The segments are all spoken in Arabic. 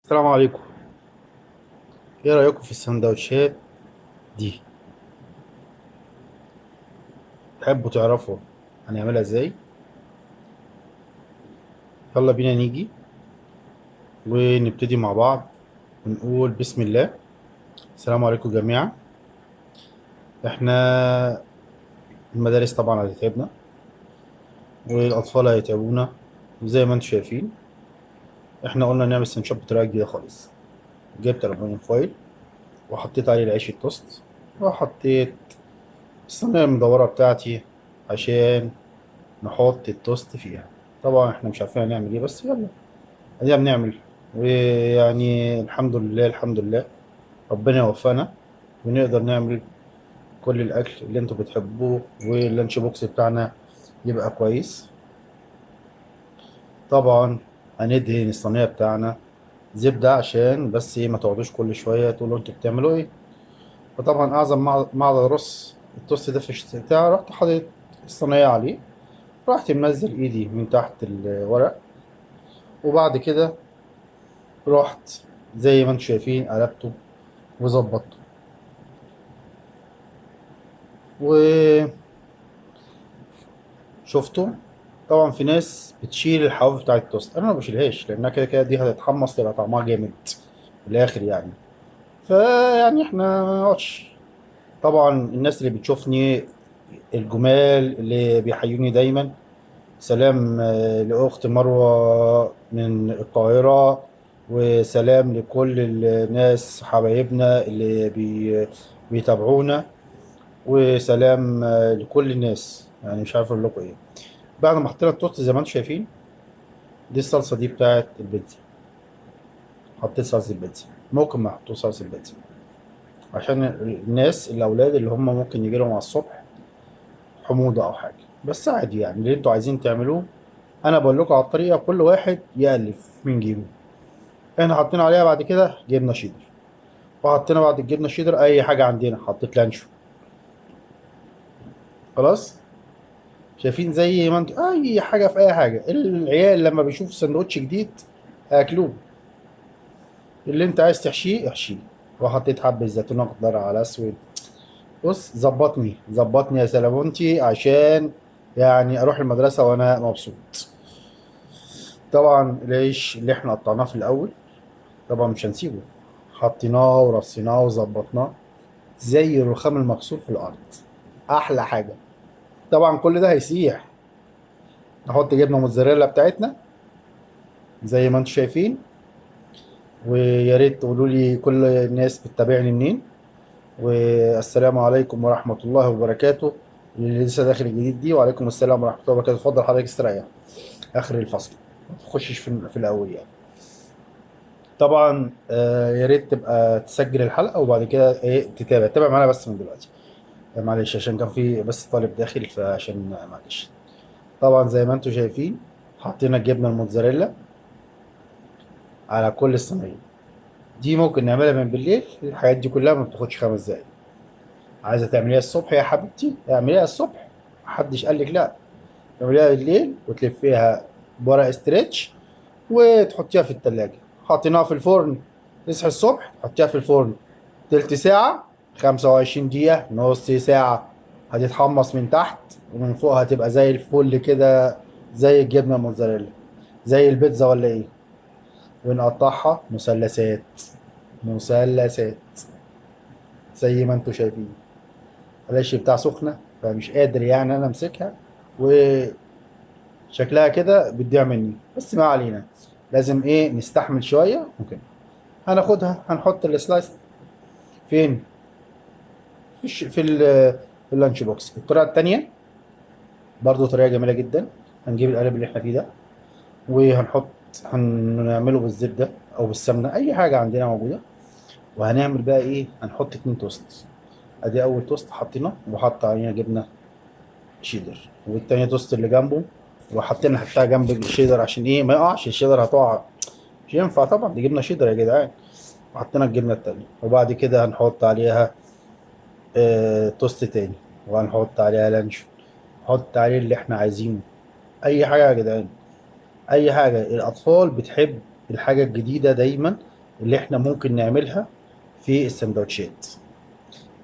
السلام عليكم. ايه رأيكم في السندوتشات دي؟ تحبوا تعرفوا هنعملها ازاي؟ يلا بينا نيجي ونبتدي مع بعض ونقول بسم الله. السلام عليكم جميعا. احنا المدارس طبعا هتتعبنا والاطفال هيتعبونا زي ما انتم شايفين. احنا قلنا نعمل سندوتشات بطريقة جديدة خالص. جبت الألمونيوم فويل وحطيت عليه العيش التوست وحطيت الصينية المدورة بتاعتي عشان نحط التوست فيها. طبعا احنا مش عارفين هنعمل ايه بس يلا ادينا بنعمل. ويعني الحمد لله الحمد لله ربنا يوفقنا ونقدر نعمل كل الاكل اللي انتوا بتحبوه واللانش بوكس بتاعنا يبقى كويس. طبعا هندهن الصينيه بتاعنا زبده عشان بس ايه ما تقعدوش كل شويه تقولوا انتوا بتعملوا ايه. فطبعا اعظم معدن رص التوست ده في بتاعي، رحت حاطط الصينيه عليه، رحت منزل ايدي من تحت الورق، وبعد كده رحت زي ما انتم شايفين قلبته وظبطته. وشفته طبعا في ناس بتشيل الحواف بتاعت التوست، انا ما بشيلهاش لانها كده كده دي هتتحمص تبقى طعمها جامد في الاخر يعني. فيعني احنا ما نقعدش. طبعا الناس اللي بتشوفني الجمال اللي بيحيوني دايما، سلام لاخت مروه من القاهره، وسلام لكل الناس حبايبنا اللي بيتابعونا، وسلام لكل الناس. يعني مش عارف اقول لكم ايه. بعد ما حطينا التوست زي ما انتم شايفين، دي الصلصه دي بتاعت البيتزا. حطيت صلصه البيتزا، ممكن ما احطوش صلصه البيتزا عشان الناس الاولاد اللي هم ممكن يجي لهم على الصبح حموضه او حاجه. بس عادي يعني اللي انتوا عايزين تعملوه. انا بقول لكم على الطريقه، كل واحد يالف من جيبه. احنا حطينا عليها بعد كده جبنه شيدر، وحطينا بعد الجبنه الشيدر اي حاجه عندنا، حطيت لانشو. خلاص. شايفين زي ما انتوا اي حاجه في اي حاجه، العيال لما بيشوفوا سندوتش جديد هياكلوه. اللي انت عايز تحشيه احشيه. وحطيت حبة زيتون اخضر على اسود. بص ظبطني ظبطني يا سلامونتي عشان يعني اروح المدرسة وانا مبسوط. طبعا العيش اللي احنا قطعناه في الاول طبعا مش هنسيبه، حطيناه ورصيناه وظبطناه زي الرخام المكسور في الارض. احلى حاجة. طبعا كل ده هيسيح. نحط جبنة موتزاريلا بتاعتنا زي ما انتم شايفين. ويا ريت تقولوا لي كل الناس بتتابعني منين. والسلام عليكم ورحمة الله وبركاته. اللي لسه داخل الجديد دي، وعليكم السلام ورحمة الله وبركاته. اتفضل حضرتك استريح آخر الفصل، ما تخشش في الأول يعني. طبعا يا ريت تبقى تسجل الحلقة وبعد كده ايه تتابع معانا بس من دلوقتي. معلش عشان كان في بس طالب داخل فعشان معلش. طبعا زي ما انتم شايفين حطينا الجبنة الموتزاريلا على كل الصينية. دي ممكن نعملها من بالليل، الحاجات دي كلها ما بتاخدش 5 دقايق. عايزة تعمليها الصبح يا حبيبتي اعمليها الصبح، محدش قال لك لا. تعمليها بالليل وتلفيها بورق استرتش وتحطيها في التلاجة. حطيناها في الفرن، تصحي الصبح تحطيها في الفرن تلت ساعة، 25 دقيقة، نص ساعة. هتتحمص من تحت ومن فوق هتبقى زي الفل كده، زي الجبنة الموتزاريلا، زي البيتزا ولا ايه. ونقطعها مثلثات، مثلثات زي ما انتوا شايفين. العيش بتاع سخنة فمش قادر يعني انا امسكها، وشكلها كده بتضيع مني بس ما علينا. لازم ايه نستحمل شوية. ممكن هناخدها هنحط السلايس فين؟ في اللانش بوكس. الطريقة التانية برضو طريقة جميلة جدا. هنجيب القالب اللي احنا فيه ده وهنحط، هنعمله بالزبدة او بالسمنة اي حاجة عندنا موجودة. وهنعمل بقى ايه، هنحط 2 توست. ادي اول توست حطينا وحط علينا جبنة شيدر، والتانية توست اللي جنبه وحطينا حطها جنب الشيدر عشان ايه ما يقعش الشيدر هتقع. مش ينفع طبعا، دي جبنه شيدر يا جدعان. وحطينا الجبنه التانية وبعد كده هنحط عليها توست تاني، وهنحط عليها لانشون. نحط عليه اللي احنا عايزينه، اي حاجه يا جدعان. اي حاجه، الاطفال بتحب الحاجه الجديده دايما اللي احنا ممكن نعملها في السندوتشات.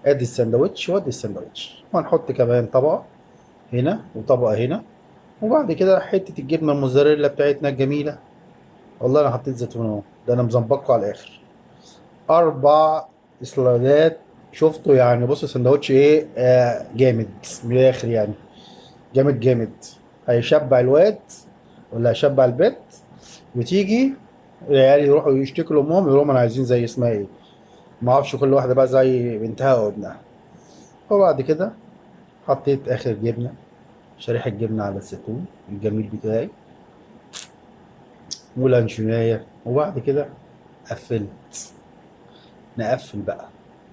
ادي السندوتش وادي السندوتش، وهنحط كمان طبقة هنا وطبقة هنا، وبعد كده حتة الجبنة الموزاريلا بتاعتنا الجميلة. والله انا حطيت زيتون اهو، ده انا مظبطكم على الاخر. 4 سلايدات. شفتوا يعني؟ بصوا السندوتش ايه، جامد من الاخر يعني. جامد جامد. هيشبع الواد ولا هيشبع البيت، وتيجي العيال يروحوا يشتكوا لامهم يقولوا لهم انا عايزين زي اسمها ايه، ما اعرفش كل واحده بقى زي بنتها وابنها. وبعد كده حطيت اخر جبنه، شريحه جبنه على الزيتون الجميل بتاعي ولانشونايه، وبعد كده قفلت. نقفل بقى،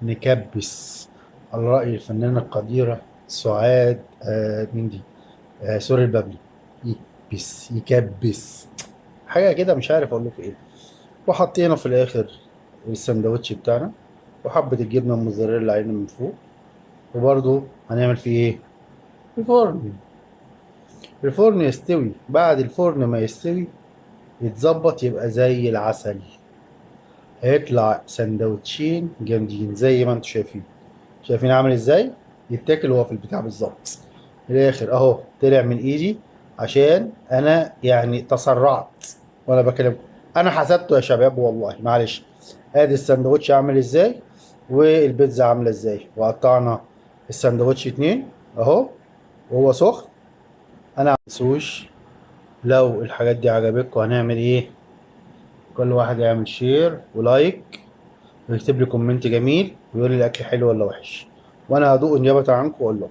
نكبس على رأي الفنانة القديرة سعاد، مين دي؟ سوري البابلي. يكبس يكبس، حاجة كده مش عارف أقول لك إيه. وحطينا في الآخر السندوتش بتاعنا، وحبة الجبنة الموزاريلا علينا من فوق. وبرضو هنعمل فيه إيه؟ الفرن. الفرن يستوي، بعد الفرن ما يستوي يتظبط يبقى زي العسل. هيطلع سندوتشين جامدين زي ما انتم شايفين. شايفين عامل ازاي؟ يتاكل وهو في البتاع بالظبط. في الاخر اهو طلع من ايدي، عشان انا يعني تسرعت وانا بكلمكم. انا حسبته يا شباب والله معلش. ادي السندوتش عامل ازاي، والبيتزا عامله ازاي، وقطعنا السندوتش اتنين اهو وهو سخن. انا متنسوش، لو الحاجات دي عجبتكم هنعمل ايه؟ كل واحد يعمل شير ولايك، ويكتب لي كومنت جميل ويقول لي الاكل حلو ولا وحش، وانا هدوق نيابه عنكم واقول لكم.